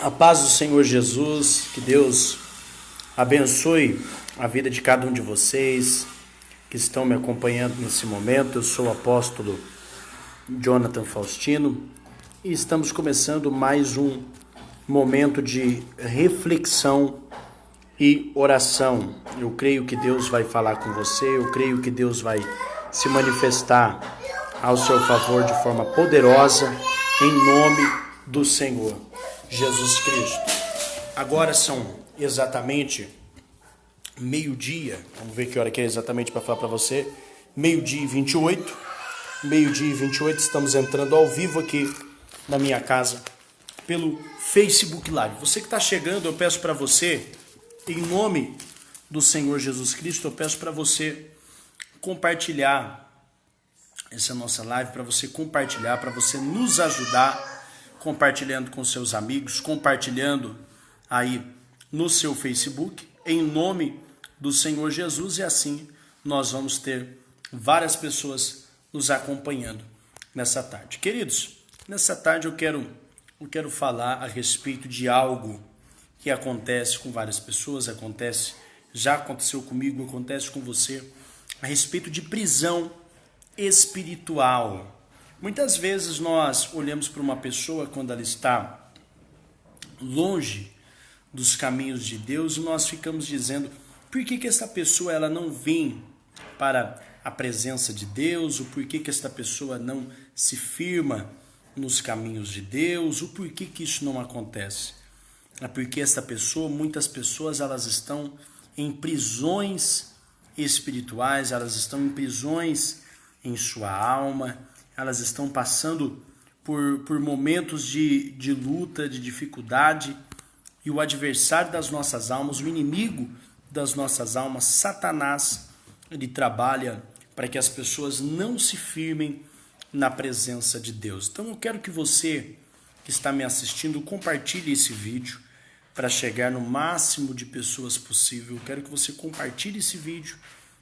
A paz do Senhor Jesus, que Deus abençoe a vida de cada um de vocês que estão me acompanhando nesse momento. Eu sou o apóstolo Jonathan Faustino e estamos começando mais um momento de reflexão e oração. Eu creio que Deus vai falar com você, eu creio que Deus vai se manifestar ao seu favor de forma poderosa, em nome do Senhor Jesus Cristo. Agora são exatamente meio-dia, vamos ver que hora que é exatamente para falar para você, meio-dia e 28, estamos entrando ao vivo aqui na minha casa, pelo Facebook Live. Você que está chegando, eu peço para você, em nome do Senhor Jesus Cristo, eu peço para você compartilhar essa nossa live, para você compartilhar, para você nos ajudar, compartilhando com seus amigos, compartilhando aí no seu Facebook, em nome do Senhor Jesus, e assim nós vamos ter várias pessoas nos acompanhando nessa tarde. Queridos, nessa tarde eu quero falar a respeito de algo que acontece com várias pessoas, já aconteceu comigo, acontece com você, a respeito de prisão espiritual. Muitas vezes nós olhamos para uma pessoa quando ela está longe dos caminhos de Deus e nós ficamos dizendo: por que essa pessoa ela não vem para a presença de Deus? O porquê que esta pessoa não se firma nos caminhos de Deus? O porquê que isso não acontece? É porque muitas pessoas elas estão em prisões espirituais, elas estão em prisões em sua alma, elas estão passando por momentos de luta, de dificuldade, e o adversário das nossas almas, o inimigo das nossas almas, Satanás, ele trabalha para que as pessoas não se firmem na presença de Deus. Então eu quero que você que está me assistindo compartilhe esse vídeo para chegar no máximo de pessoas possível. Eu quero que você compartilhe esse vídeo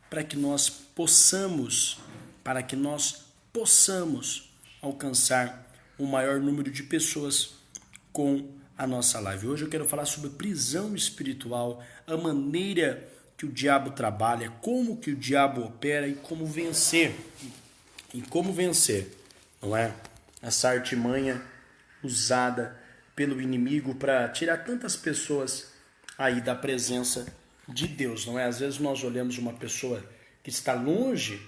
para que nós possamos alcançar o maior número de pessoas com a nossa live. Hoje eu quero falar sobre prisão espiritual, a maneira que o diabo trabalha, como que o diabo opera e como vencer. Não é? Essa artimanha usada pelo inimigo para tirar tantas pessoas aí da presença de Deus, não é? Às vezes nós olhamos uma pessoa que está longe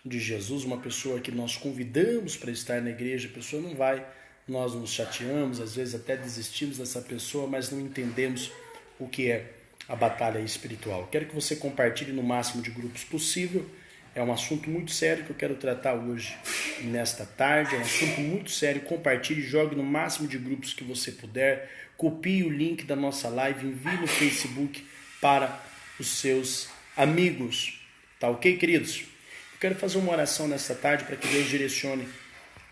de Jesus, uma pessoa que nós convidamos para estar na igreja, a pessoa não vai, nós nos chateamos, às vezes até desistimos dessa pessoa, mas não entendemos o que é a batalha espiritual. Quero que você compartilhe no máximo de grupos possível, é um assunto muito sério que eu quero tratar hoje, nesta tarde, é um assunto muito sério. Compartilhe, jogue no máximo de grupos que você puder, copie o link da nossa live, envie no Facebook para os seus amigos, tá ok, queridos? Quero fazer uma oração nesta tarde para que Deus direcione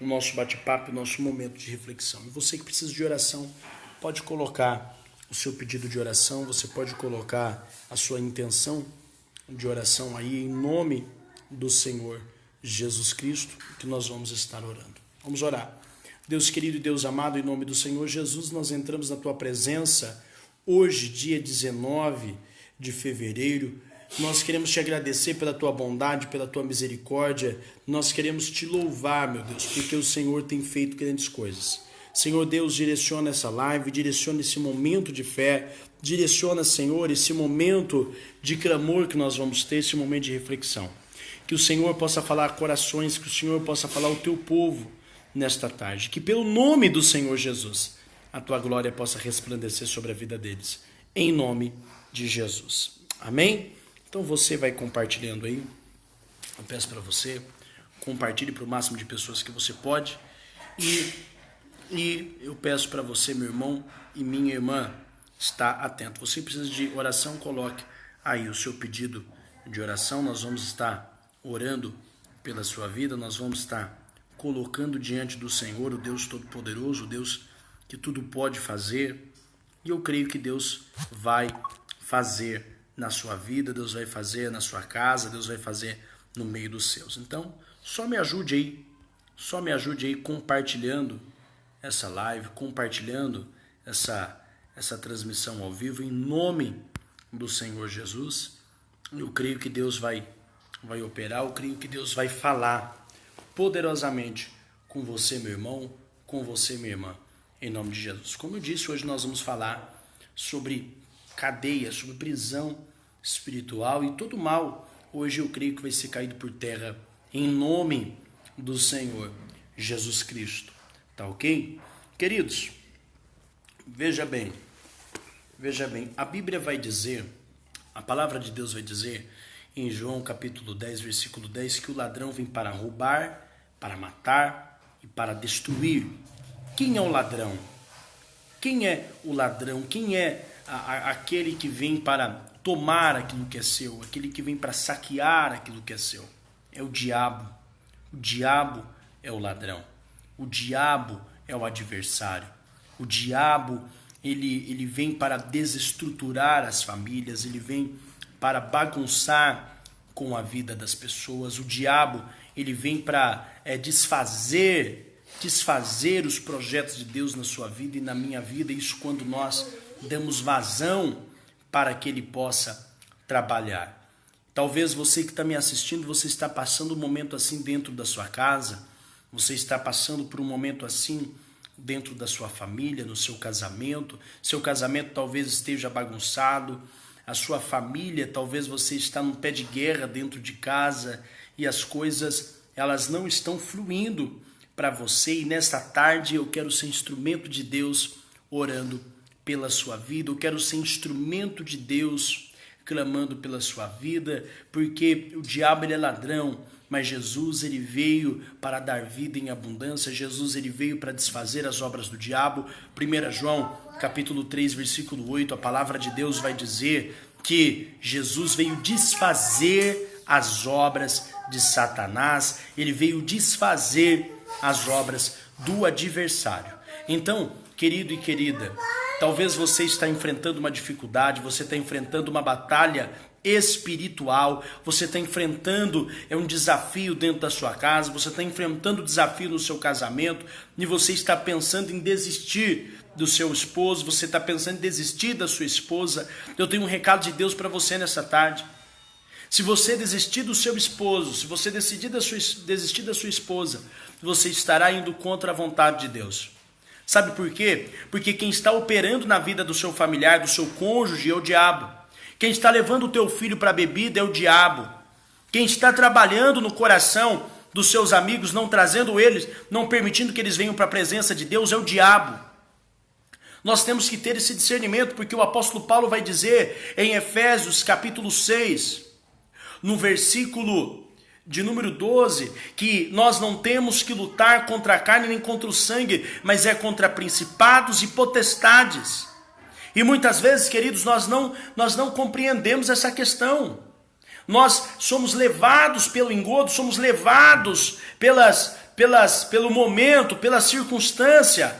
o nosso bate-papo, o nosso momento de reflexão. E você que precisa de oração, pode colocar o seu pedido de oração, você pode colocar a sua intenção de oração aí, em nome do Senhor Jesus Cristo, que nós vamos estar orando. Vamos orar. Deus querido e Deus amado, em nome do Senhor Jesus, nós entramos na tua presença hoje, dia 19 de fevereiro, nós queremos te agradecer pela tua bondade, pela tua misericórdia. Nós queremos te louvar, meu Deus, porque o Senhor tem feito grandes coisas. Senhor Deus, direciona essa live, direciona esse momento de fé, direciona, Senhor, esse momento de clamor que nós vamos ter, esse momento de reflexão. Que o Senhor possa falar corações, que o Senhor possa falar ao teu povo nesta tarde. Que pelo nome do Senhor Jesus, a tua glória possa resplandecer sobre a vida deles. Em nome de Jesus. Amém? Então você vai compartilhando aí, eu peço para você, compartilhe para o máximo de pessoas que você pode, e eu peço para você, meu irmão e minha irmã, estar atento. Você precisa de oração, coloque aí o seu pedido de oração, nós vamos estar orando pela sua vida, nós vamos estar colocando diante do Senhor, o Deus Todo-Poderoso, o Deus que tudo pode fazer, e eu creio que Deus vai fazer na sua vida, Deus vai fazer na sua casa, Deus vai fazer no meio dos seus. Então, só me ajude aí compartilhando essa live, compartilhando essa transmissão ao vivo em nome do Senhor Jesus. Eu creio que Deus vai operar, eu creio que Deus vai falar poderosamente com você, meu irmão, com você, minha irmã, em nome de Jesus. Como eu disse, hoje nós vamos falar sobre cadeia, sobre prisão espiritual e todo mal. Hoje eu creio que vai ser caído por terra em nome do Senhor Jesus Cristo. Tá ok? Queridos, veja bem, a Bíblia vai dizer, a palavra de Deus vai dizer em João capítulo 10, versículo 10, que o ladrão vem para roubar, para matar e para destruir. Quem é o ladrão? Quem é o ladrão? Quem é aquele que vem para tomar aquilo que é seu, aquele que vem para saquear aquilo que é seu? É o diabo. O diabo é o ladrão. O diabo é o adversário. O diabo, ele vem para desestruturar as famílias, ele vem para bagunçar com a vida das pessoas. O diabo, ele vem para desfazer os projetos de Deus na sua vida e na minha vida. Isso quando nós damos vazão para que ele possa trabalhar. Talvez você que está me assistindo, você está passando um momento assim dentro da sua casa, você está passando por um momento assim dentro da sua família, no seu casamento talvez esteja bagunçado, a sua família, talvez você está num pé de guerra dentro de casa e as coisas, elas não estão fluindo para você, e nesta tarde eu quero ser instrumento de Deus orando pela sua vida, eu quero ser instrumento de Deus clamando pela sua vida, porque o diabo ele é ladrão, mas Jesus ele veio para dar vida em abundância. Jesus ele veio para desfazer as obras do diabo. 1 João capítulo 3, versículo 8, a palavra de Deus vai dizer que Jesus veio desfazer as obras de Satanás, ele veio desfazer as obras do adversário. Então, querido e querida, talvez você está enfrentando uma dificuldade, você está enfrentando uma batalha espiritual, você está enfrentando um desafio dentro da sua casa, você está enfrentando um desafio no seu casamento e você está pensando em desistir do seu esposo, você está pensando em desistir da sua esposa. Eu tenho um recado de Deus para você nessa tarde. Se você desistir do seu esposo, se você desistir da sua esposa, você estará indo contra a vontade de Deus. Sabe por quê? Porque quem está operando na vida do seu familiar, do seu cônjuge, é o diabo. Quem está levando o teu filho para a bebida é o diabo. Quem está trabalhando no coração dos seus amigos, não trazendo eles, não permitindo que eles venham para a presença de Deus, é o diabo. Nós temos que ter esse discernimento, porque o apóstolo Paulo vai dizer em Efésios capítulo 6, no versículo de número 12, que nós não temos que lutar contra a carne nem contra o sangue, mas é contra principados e potestades. E muitas vezes, queridos, nós não compreendemos essa questão. Nós somos levados pelo engodo, somos levados pelo momento, pela circunstância.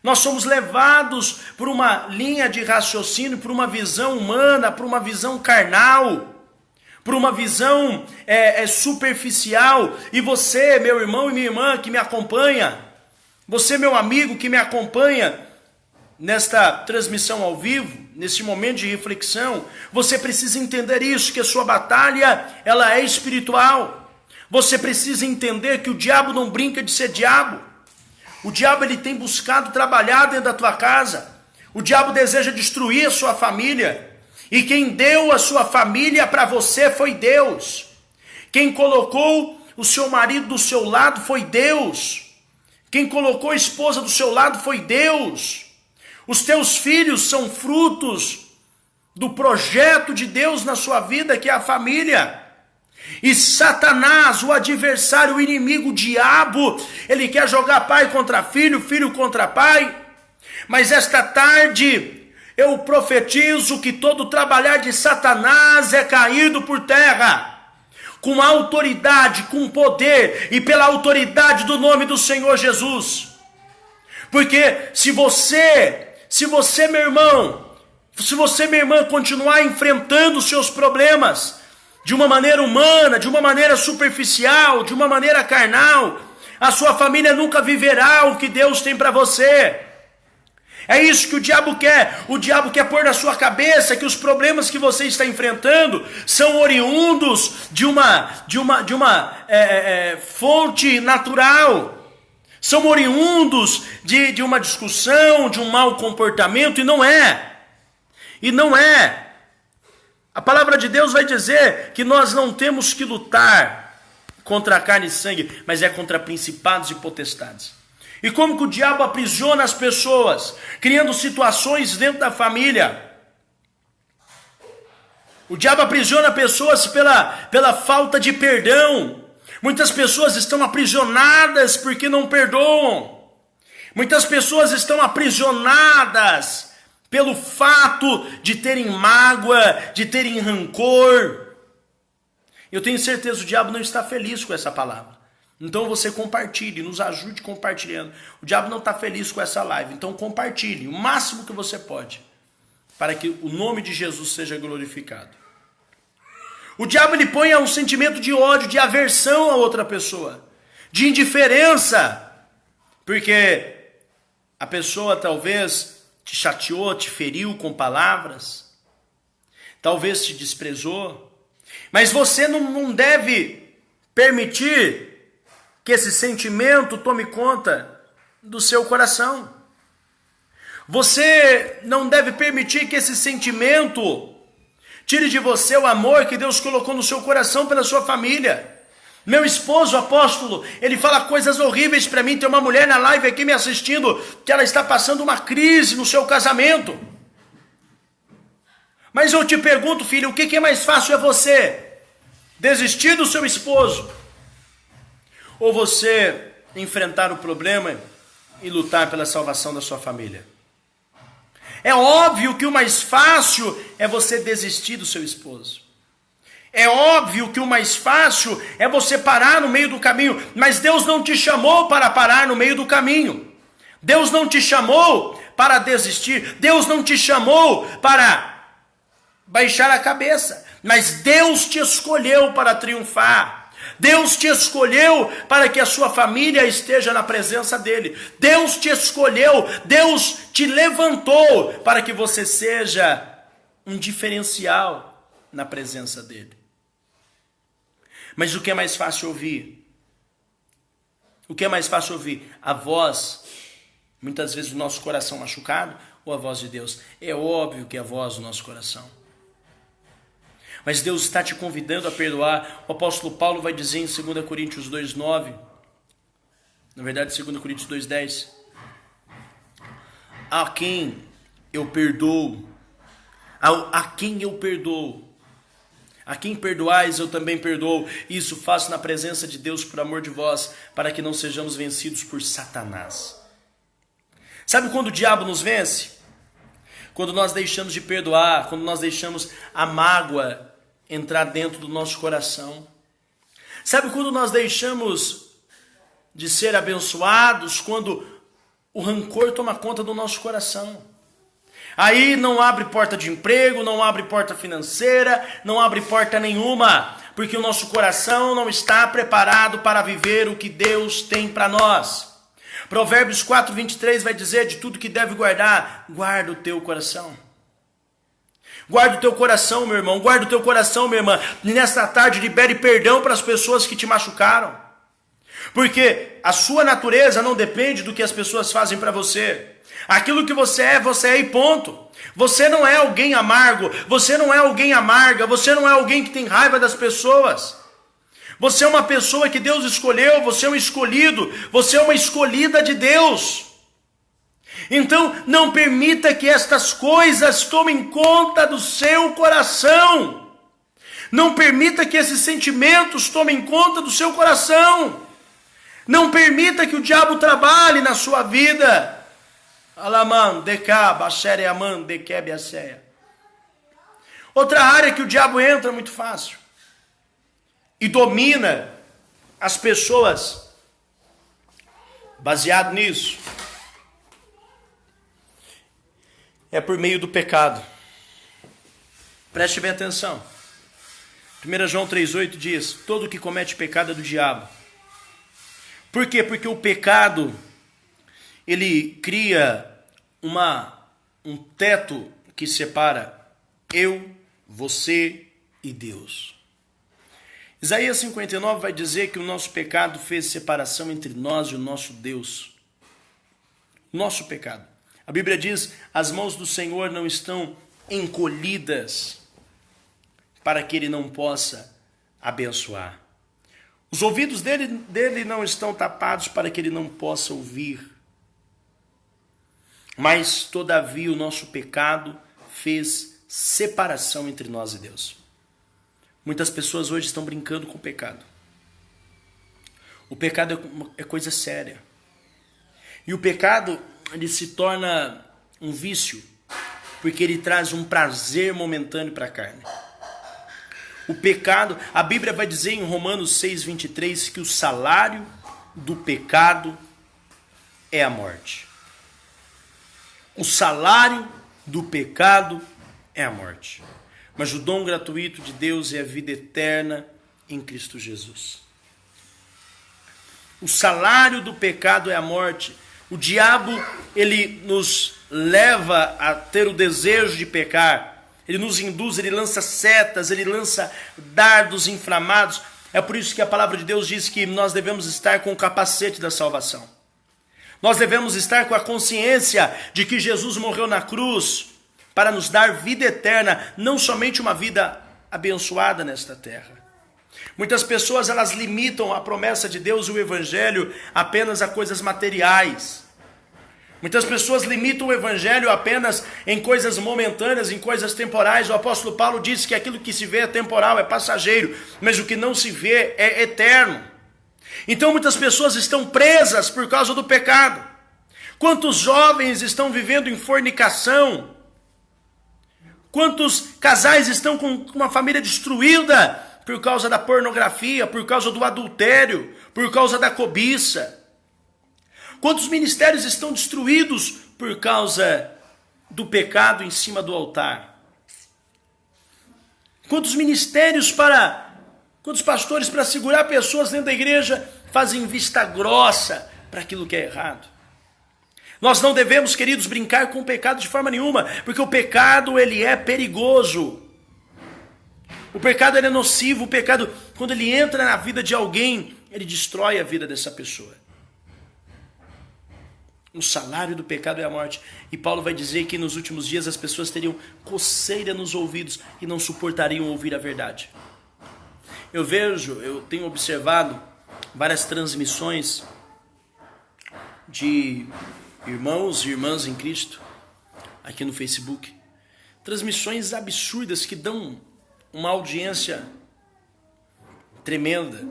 Nós somos levados por uma linha de raciocínio, por uma visão humana, por uma visão carnal, por uma visão superficial. E você, meu irmão e minha irmã que me acompanha, você, meu amigo que me acompanha nesta transmissão ao vivo, nesse momento de reflexão, você precisa entender isso, que a sua batalha, ela é espiritual. Você precisa entender que o diabo não brinca de ser diabo. O diabo ele tem buscado trabalhar dentro da tua casa. O diabo deseja destruir a sua família. E quem deu a sua família para você foi Deus. Quem colocou o seu marido do seu lado foi Deus. Quem colocou a esposa do seu lado foi Deus. Os teus filhos são frutos do projeto de Deus na sua vida, que é a família. E Satanás, o adversário, o inimigo, o diabo, ele quer jogar pai contra filho, filho contra pai. Mas esta tarde eu profetizo que todo trabalhar de Satanás é caído por terra, com autoridade, com poder e pela autoridade do nome do Senhor Jesus. Porque se você, meu irmão, se você, minha irmã, continuar enfrentando os seus problemas de uma maneira humana, de uma maneira superficial, de uma maneira carnal, a sua família nunca viverá o que Deus tem para você. É isso que o diabo quer. O diabo quer pôr na sua cabeça que os problemas que você está enfrentando são oriundos de uma fonte natural. São oriundos de uma discussão, de um mau comportamento, e não é. E não é. A palavra de Deus vai dizer que nós não temos que lutar contra a carne e sangue, mas é contra principados e potestades. E como que o diabo aprisiona as pessoas, criando situações dentro da família. O diabo aprisiona pessoas pela falta de perdão. Muitas pessoas estão aprisionadas porque não perdoam. Muitas pessoas estão aprisionadas pelo fato de terem mágoa, de terem rancor. Eu tenho certeza que o diabo não está feliz com essa palavra. Então você compartilhe, nos ajude compartilhando. O diabo não está feliz com essa live, então compartilhe o máximo que você pode, para que o nome de Jesus seja glorificado. O diabo ele põe um sentimento de ódio, de aversão a outra pessoa, de indiferença, porque a pessoa talvez te chateou, te feriu com palavras, talvez te desprezou, mas você não deve permitir que esse sentimento tome conta do seu coração. Você não deve permitir que esse sentimento tire de você o amor que Deus colocou no seu coração pela sua família. Meu esposo, apóstolo, ele fala coisas horríveis para mim. Tem uma mulher na live aqui me assistindo que ela está passando uma crise no seu casamento. Mas eu te pergunto, filho, o que é mais fácil é você desistir do seu esposo ou você enfrentar o problema e lutar pela salvação da sua família? É óbvio que o mais fácil é você desistir do seu esposo. É óbvio que o mais fácil é você parar no meio do caminho. Mas Deus não te chamou para parar no meio do caminho. Deus não te chamou para desistir. Deus não te chamou para baixar a cabeça. Mas Deus te escolheu para triunfar. Deus te escolheu para que a sua família esteja na presença dele. Deus te escolheu, Deus te levantou para que você seja um diferencial na presença dele. Mas o que é mais fácil ouvir? O que é mais fácil ouvir? A voz, muitas vezes do nosso coração machucado, ou a voz de Deus? É óbvio que é a voz do nosso coração. Mas Deus está te convidando a perdoar. O apóstolo Paulo vai dizer em 2 Coríntios 2,9, na verdade 2 Coríntios 2,10, a quem eu perdoo, a quem eu perdoo, a quem perdoais eu também perdoo. Isso faço na presença de Deus por amor de vós, para que não sejamos vencidos por Satanás. Sabe quando o diabo nos vence? Quando nós deixamos de perdoar, quando nós deixamos a mágoa entrar dentro do nosso coração. Sabe quando nós deixamos de ser abençoados? Quando o rancor toma conta do nosso coração. Aí não abre porta de emprego, não abre porta financeira, não abre porta nenhuma, porque o nosso coração não está preparado para viver o que Deus tem para nós. Provérbios 4:23 vai dizer: de tudo que deve guardar, guarda o teu coração. Guarda o teu coração, meu irmão, guarda o teu coração, minha irmã. E nesta tarde libere perdão para as pessoas que te machucaram. Porque a sua natureza não depende do que as pessoas fazem para você. Aquilo que você é e ponto. Você não é alguém amargo, você não é alguém amarga, você não é alguém que tem raiva das pessoas. Você é uma pessoa que Deus escolheu, você é um escolhido, você é uma escolhida de Deus. Então, não permita que estas coisas tomem conta do seu coração. Não permita que esses sentimentos tomem conta do seu coração. Não permita que o diabo trabalhe na sua vida. Alaman, decaba, xereaman, dequebe a ceia. Outra área que o diabo entra muito fácil e domina as pessoas, baseado nisso, é por meio do pecado. Preste bem atenção. 1 João 3,8 diz: todo que comete pecado é do diabo. Por quê? Porque o pecado, ele cria um teto que separa eu, você e Deus. Isaías 59 vai dizer que o nosso pecado fez separação entre nós e o nosso Deus. Nosso pecado. A Bíblia diz: as mãos do Senhor não estão encolhidas para que Ele não possa abençoar. Os ouvidos dele não estão tapados para que Ele não possa ouvir. Mas, todavia, o nosso pecado fez separação entre nós e Deus. Muitas pessoas hoje estão brincando com o pecado. O pecado é coisa séria. E o pecado, ele se torna um vício, porque ele traz um prazer momentâneo para a carne. O pecado, a Bíblia vai dizer em Romanos 6:23 que o salário do pecado é a morte. O salário do pecado é a morte. Mas o dom gratuito de Deus é a vida eterna em Cristo Jesus. O salário do pecado é a morte. O diabo, ele nos leva a ter o desejo de pecar. Ele nos induz, ele lança setas, ele lança dardos inflamados. É por isso que a palavra de Deus diz que nós devemos estar com o capacete da salvação. Nós devemos estar com a consciência de que Jesus morreu na cruz para nos dar vida eterna, não somente uma vida abençoada nesta terra. Muitas pessoas, elas limitam a promessa de Deus e o evangelho apenas a coisas materiais. Muitas pessoas limitam o evangelho apenas em coisas momentâneas, em coisas temporais. O apóstolo Paulo disse que aquilo que se vê é temporal, é passageiro, mas o que não se vê é eterno. Então muitas pessoas estão presas por causa do pecado. Quantos jovens estão vivendo em fornicação? Quantos casais estão com uma família destruída por causa da pornografia, por causa do adultério, por causa da cobiça? Quantos ministérios estão destruídos por causa do pecado em cima do altar? Quantos pastores para segurar pessoas dentro da igreja fazem vista grossa para aquilo que é errado? Nós não devemos, queridos, brincar com o pecado de forma nenhuma, porque o pecado, ele é perigoso. O pecado, ele é nocivo. O pecado, quando ele entra na vida de alguém, ele destrói a vida dessa pessoa. O salário do pecado é a morte. E Paulo vai dizer que nos últimos dias as pessoas teriam coceira nos ouvidos e não suportariam ouvir a verdade. Eu tenho observado várias transmissões de irmãos e irmãs em Cristo aqui no Facebook. Transmissões absurdas que dão uma audiência tremenda.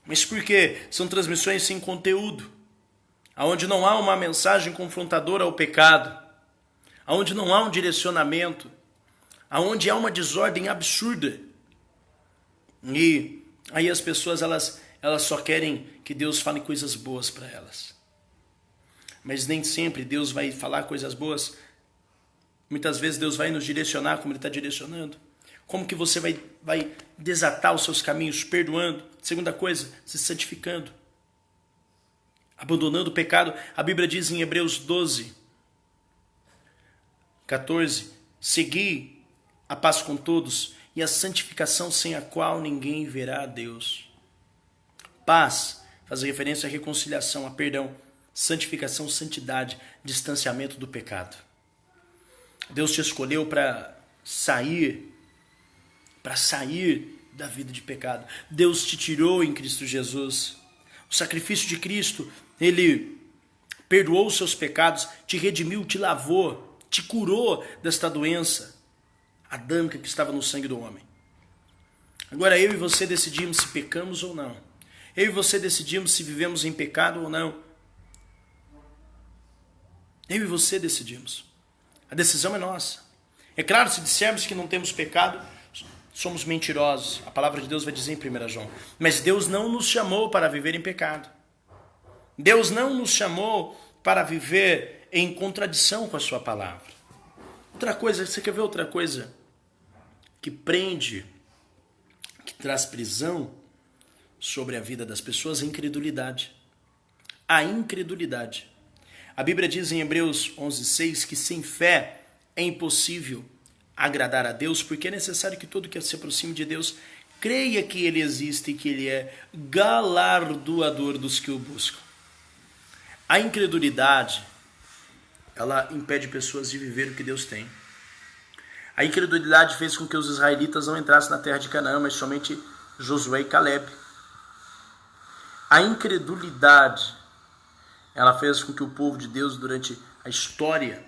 Mas por quê? São transmissões sem conteúdo, onde não há uma mensagem confrontadora ao pecado, onde não há um direcionamento, onde há uma desordem absurda. E aí as pessoas elas só querem que Deus fale coisas boas para elas. Mas nem sempre Deus vai falar coisas boas. Muitas vezes Deus vai nos direcionar como Ele está direcionando. Como que você vai desatar os seus caminhos? Perdoando. Segunda coisa, se santificando. Abandonando o pecado. A Bíblia diz em Hebreus 12:14, segui a paz com todos e a santificação sem a qual ninguém verá a Deus. Paz faz referência à reconciliação, a perdão. Santificação, santidade, distanciamento do pecado. Deus te escolheu para sair da vida de pecado. Deus te tirou em Cristo Jesus. O sacrifício de Cristo, Ele perdoou os seus pecados, te redimiu, te lavou, te curou desta doença adâmica que estava no sangue do homem. Agora eu e você decidimos se pecamos ou não. Eu e você decidimos se vivemos em pecado ou não. Eu e você decidimos. A decisão é nossa. É claro, se dissermos que não temos pecado, somos mentirosos. A palavra de Deus vai dizer em 1 João. Mas Deus não nos chamou para viver em pecado. Deus não nos chamou para viver em contradição com a sua palavra. Outra coisa, você quer ver outra coisa que prende, que traz prisão sobre a vida das pessoas? A incredulidade. A incredulidade. A Bíblia diz em Hebreus 11:6 que sem fé é impossível agradar a Deus, porque é necessário que todo que se aproxime de Deus creia que Ele existe e que Ele é galardoador dos que o buscam. A incredulidade, ela impede pessoas de viver o que Deus tem. A incredulidade fez com que os israelitas não entrassem na terra de Canaã, mas somente Josué e Caleb. A incredulidade, ela fez com que o povo de Deus, durante a história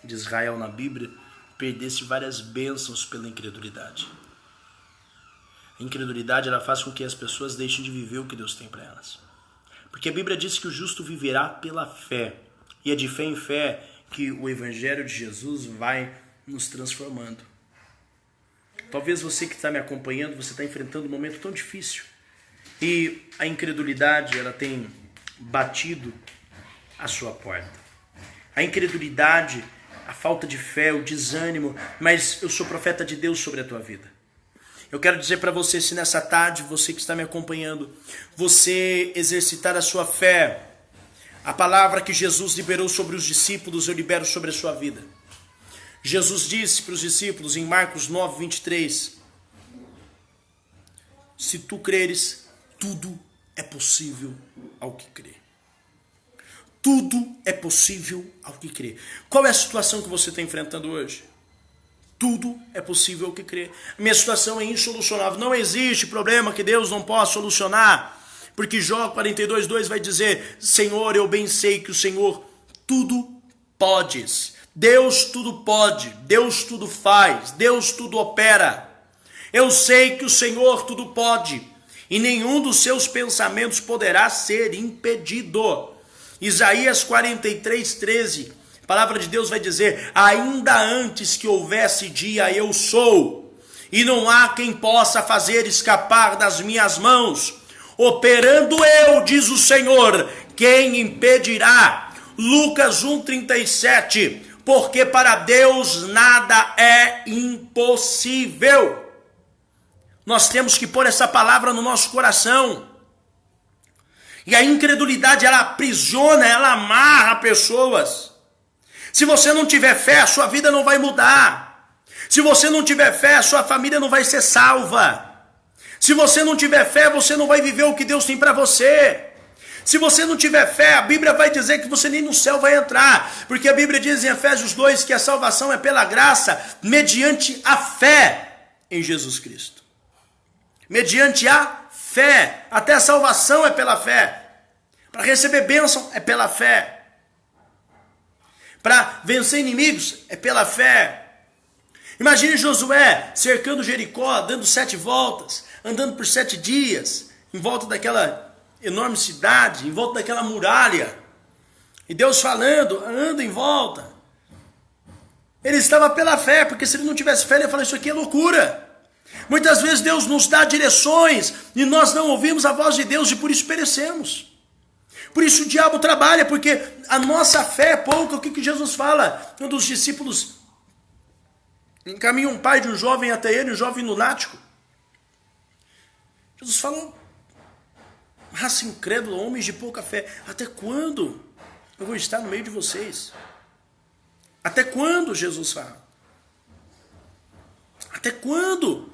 de Israel na Bíblia, perdesse várias bênçãos pela incredulidade. A incredulidade, ela faz com que as pessoas deixem de viver o que Deus tem para elas. Porque a Bíblia diz que o justo viverá pela fé. E é de fé em fé que o Evangelho de Jesus vai nos transformando. Talvez você que está me acompanhando, você está enfrentando um momento tão difícil. E a incredulidade, ela tem batido a sua porta. A incredulidade, a falta de fé, o desânimo. Mas eu sou profeta de Deus sobre a tua vida. Eu quero dizer para você, se nessa tarde, você que está me acompanhando, você exercitar a sua fé, a palavra que Jesus liberou sobre os discípulos, eu libero sobre a sua vida. Jesus disse para os discípulos em Marcos 9:23, se tu creres, tudo é possível ao que crê. Tudo é possível ao que crê. Qual é a situação que você está enfrentando hoje? Tudo é possível ao que crê. Minha situação é insolucionável. Não existe problema que Deus não possa solucionar. Porque Jó 42:2 vai dizer, Senhor, eu bem sei que o Senhor tudo podes. Deus tudo pode. Deus tudo faz. Deus tudo opera. Eu sei que o Senhor tudo pode. E nenhum dos seus pensamentos poderá ser impedido. Isaías 43:13. A palavra de Deus vai dizer, ainda antes que houvesse dia eu sou, e não há quem possa fazer escapar das minhas mãos. Operando eu, diz o Senhor, quem impedirá? Lucas 1:37, porque para Deus nada é impossível. Nós temos que pôr essa palavra no nosso coração. E a incredulidade, ela aprisiona, ela amarra pessoas. Se você não tiver fé, a sua vida não vai mudar. Se você não tiver fé, a sua família não vai ser salva. Se você não tiver fé, você não vai viver o que Deus tem para você. Se você não tiver fé, a Bíblia vai dizer que você nem no céu vai entrar. Porque a Bíblia diz em Efésios 2 que a salvação é pela graça, mediante a fé em Jesus Cristo. Mediante a fé. Até a salvação é pela fé. Para receber bênção é pela fé. Para vencer inimigos é pela fé. Imagine Josué cercando Jericó, dando 7 voltas, andando por 7 dias, em volta daquela enorme cidade, em volta daquela muralha. E Deus falando, anda em volta. Ele estava pela fé, porque se ele não tivesse fé, ele ia falar, isso aqui é loucura. Muitas vezes Deus nos dá direções e nós não ouvimos a voz de Deus e por isso perecemos. Por isso o diabo trabalha, porque a nossa fé é pouca. O que Jesus fala? Um dos discípulos encaminha um pai de um jovem até ele, um jovem lunático. Jesus falou, raça incrédula, homens de pouca fé, até quando eu vou estar no meio de vocês? Até quando, Jesus fala? Até quando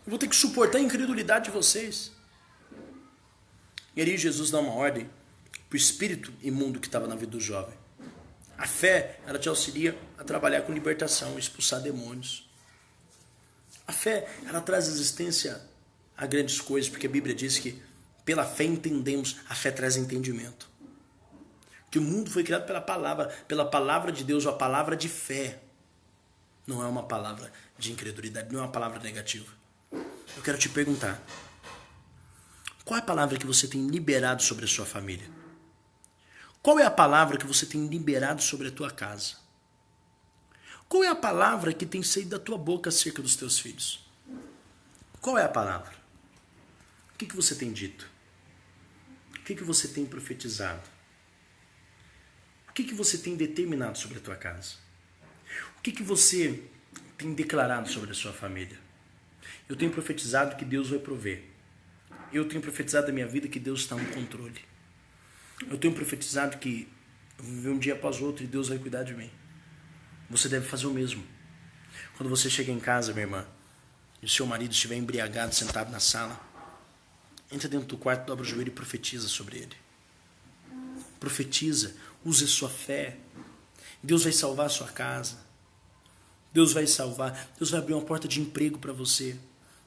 eu vou ter que suportar a incredulidade de vocês? E aí Jesus dá uma ordem para o espírito imundo que estava na vida do jovem. A fé, ela te auxilia a trabalhar com libertação, expulsar demônios. A fé, ela traz existência a grandes coisas, porque a Bíblia diz que pela fé entendemos, a fé traz entendimento. Que o mundo foi criado pela palavra de Deus, a palavra de fé. Não é uma palavra de incredulidade, não é uma palavra negativa. Eu quero te perguntar, qual é a palavra que você tem liberado sobre a sua família? Qual é a palavra que você tem liberado sobre a tua casa? Qual é a palavra que tem saído da tua boca acerca dos teus filhos? Qual é a palavra? O que você tem dito? O que você tem profetizado? O que você tem determinado sobre a tua casa? O que você tem declarado sobre a sua família? Eu tenho profetizado que Deus vai prover. Eu tenho profetizado da minha vida que Deus está no controle. Eu tenho profetizado que Eu vou viver um dia após o outro e Deus vai cuidar de mim. Você deve fazer o mesmo. Quando você chega em casa, minha irmã, e o seu marido estiver embriagado, sentado na sala, entra dentro do quarto, dobra o joelho e profetiza sobre ele. Profetiza, use a sua fé. Deus vai salvar a sua casa. Deus vai salvar. Deus vai abrir uma porta de emprego para você.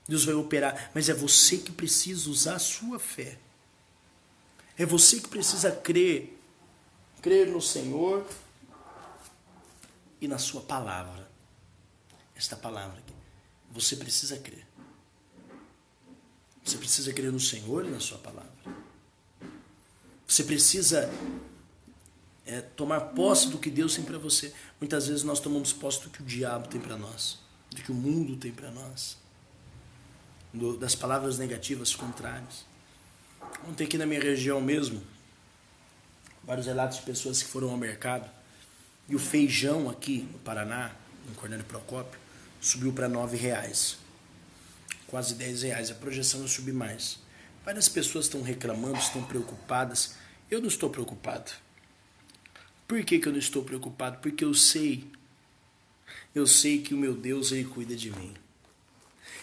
Deus vai operar. Mas é você que precisa usar a sua fé. É você que precisa crer. Crer no Senhor e na sua palavra. Esta palavra aqui. Você precisa crer. Você precisa crer no Senhor e na sua palavra. Você precisa tomar posse do que Deus tem para você. Muitas vezes nós tomamos posse do que o diabo tem para nós, do que o mundo tem para nós, das palavras negativas contrárias. Ontem aqui na minha região mesmo, vários relatos de pessoas que foram ao mercado e o feijão aqui no Paraná, em Cornélio Procópio, subiu para R$9, quase R$10. A projeção é subir mais. Várias pessoas estão reclamando, estão preocupadas. Eu não estou preocupado. Por que eu não estou preocupado? Porque eu sei que o meu Deus, Ele cuida de mim.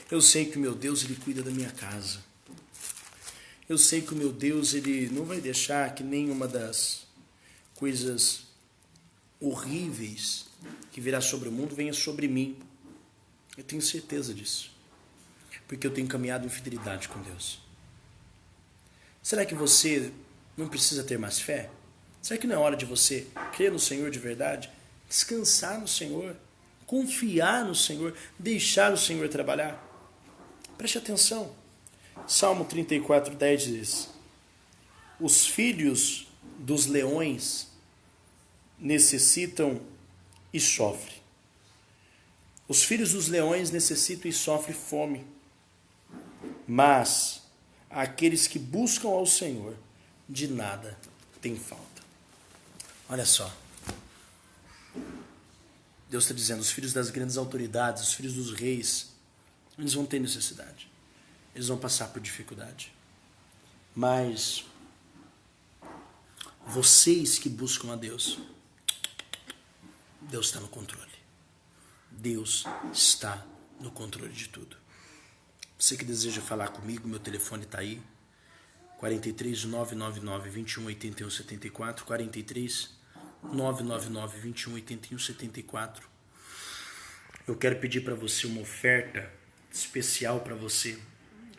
Eu sei que o meu Deus, Ele cuida da minha casa. Eu sei que o meu Deus, Ele não vai deixar que nenhuma das coisas horríveis que virá sobre o mundo venha sobre mim. Eu tenho certeza disso. Porque eu tenho caminhado em fidelidade com Deus. Será que você não precisa ter mais fé? Será que não é hora de você crer no Senhor de verdade? Descansar no Senhor? Confiar no Senhor? Deixar o Senhor trabalhar? Preste atenção. Salmo 34:10 diz: os filhos dos leões necessitam e sofrem. Os filhos dos leões necessitam e sofrem fome. Mas aqueles que buscam ao Senhor, de nada tem falta. Olha só. Deus está dizendo, os filhos das grandes autoridades, os filhos dos reis, eles vão ter necessidade. Eles vão passar por dificuldade. Mas vocês que buscam a Deus, Deus está no controle. Deus está no controle de tudo. Você que deseja falar comigo, meu telefone está aí. 43 999 21 81 74, 43 999 21 81 74. Eu quero pedir para você uma oferta especial para você.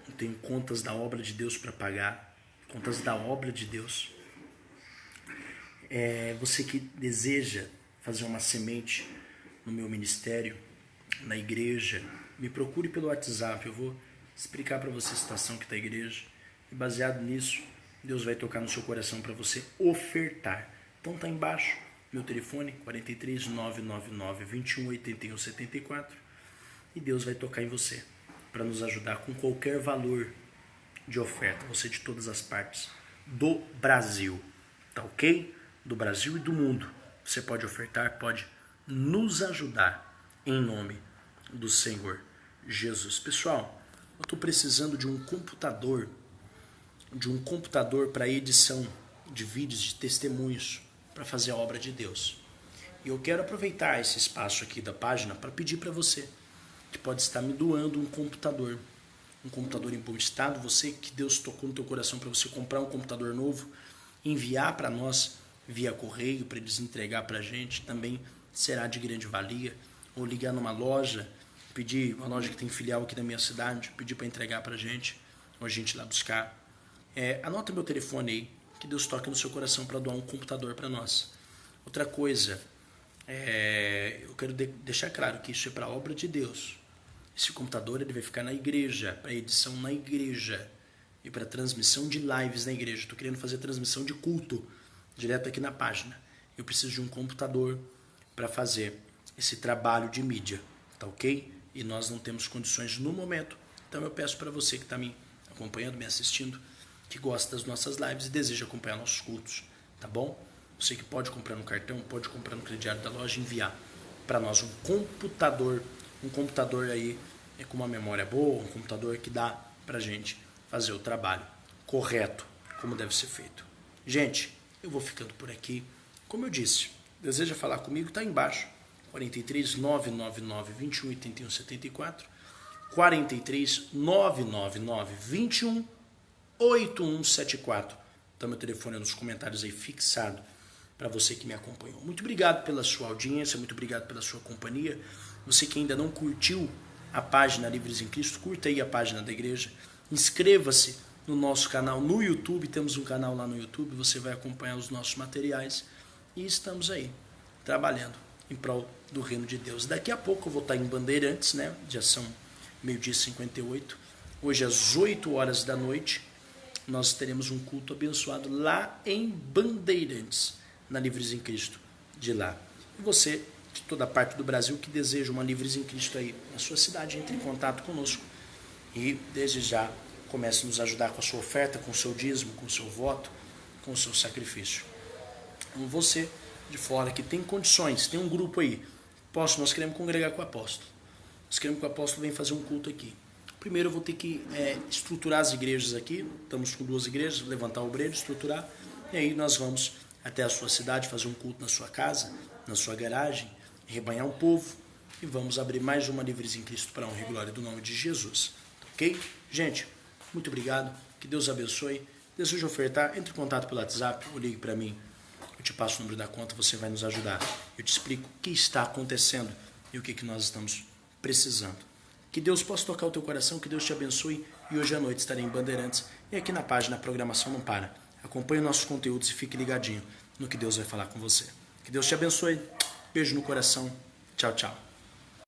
Eu tenho contas da obra de Deus para pagar, contas da obra de Deus. Você que deseja fazer uma semente no meu ministério, na igreja, me procure pelo WhatsApp. Eu vou explicar para você a situação que está a igreja. E baseado nisso, Deus vai tocar no seu coração para você ofertar. Então está embaixo meu telefone, 43 999 21 81 74. E Deus vai tocar em você para nos ajudar com qualquer valor de oferta. Você de todas as partes do Brasil. Tá ok? Do Brasil e do mundo. Você pode ofertar, pode nos ajudar em nome do Senhor Jesus. Pessoal, eu estou precisando de um computador para edição de vídeos, de testemunhos, para fazer a obra de Deus. E eu quero aproveitar esse espaço aqui da página para pedir para você que pode estar me doando um computador em bom estado, você que Deus tocou no teu coração para você comprar um computador novo, enviar para nós via correio, para eles entregar para a gente, também será de grande valia. Ou ligar numa loja, pedir, uma loja que tem filial aqui na minha cidade, pedir para entregar para a gente, ou a gente ir lá buscar. Anota meu telefone aí, que Deus toque no seu coração para doar um computador para nós. Outra coisa, eu quero deixar claro que isso é para a obra de Deus. Esse computador ele vai ficar na igreja, para edição na igreja e para transmissão de lives na igreja. Estou querendo fazer transmissão de culto direto aqui na página. Eu preciso de um computador para fazer esse trabalho de mídia, tá ok? E nós não temos condições no momento. Então eu peço para você que está me acompanhando, me assistindo, que gosta das nossas lives e deseja acompanhar nossos cultos, tá bom? Você que pode comprar no cartão, pode comprar no crediário da loja e enviar para nós um computador aí com uma memória boa, um computador que dá pra gente fazer o trabalho correto, como deve ser feito. Gente, eu vou ficando por aqui. Como eu disse, deseja falar comigo? Está embaixo. 43 999 21 81 74, 43 999 21 8174. Então meu telefone é nos comentários aí fixado para você que me acompanhou. Muito obrigado pela sua audiência, muito obrigado pela sua companhia. Você que ainda não curtiu a página Livres em Cristo, curta aí a página da igreja. Inscreva-se no nosso canal no YouTube, temos um canal lá no YouTube, você vai acompanhar os nossos materiais e estamos aí, trabalhando em prol do reino de Deus. Daqui a pouco eu vou estar em Bandeirantes, né? Já são 12h58. Hoje às 8 horas da noite nós teremos um culto abençoado lá em Bandeirantes, na Livres em Cristo de lá. E você, de toda parte do Brasil, que deseja uma Livres em Cristo aí na sua cidade, entre em contato conosco e desde já comece a nos ajudar com a sua oferta, com o seu dízimo, com o seu voto, com o seu sacrifício. Então você de fora que tem condições, tem um grupo aí, nós queremos congregar com o apóstolo. Nós queremos que o apóstolo venha fazer um culto aqui. Primeiro eu vou ter que estruturar as igrejas aqui, estamos com 2 igrejas, levantar o obreiro, estruturar, e aí nós vamos até a sua cidade, fazer um culto na sua casa, na sua garagem, rebanhar um povo, e vamos abrir mais uma Livres em Cristo para a honra e glória do nome de Jesus. Ok? Gente, muito obrigado, que Deus abençoe. Deseja ofertar, entre em contato pelo WhatsApp ou ligue para mim. Eu te passo o número da conta, você vai nos ajudar. Eu te explico o que está acontecendo e o que nós estamos precisando. Que Deus possa tocar o teu coração, que Deus te abençoe. E hoje à noite estarei em Bandeirantes. E aqui na página a programação não para. Acompanhe nossos conteúdos e fique ligadinho no que Deus vai falar com você. Que Deus te abençoe. Beijo no coração. Tchau, tchau.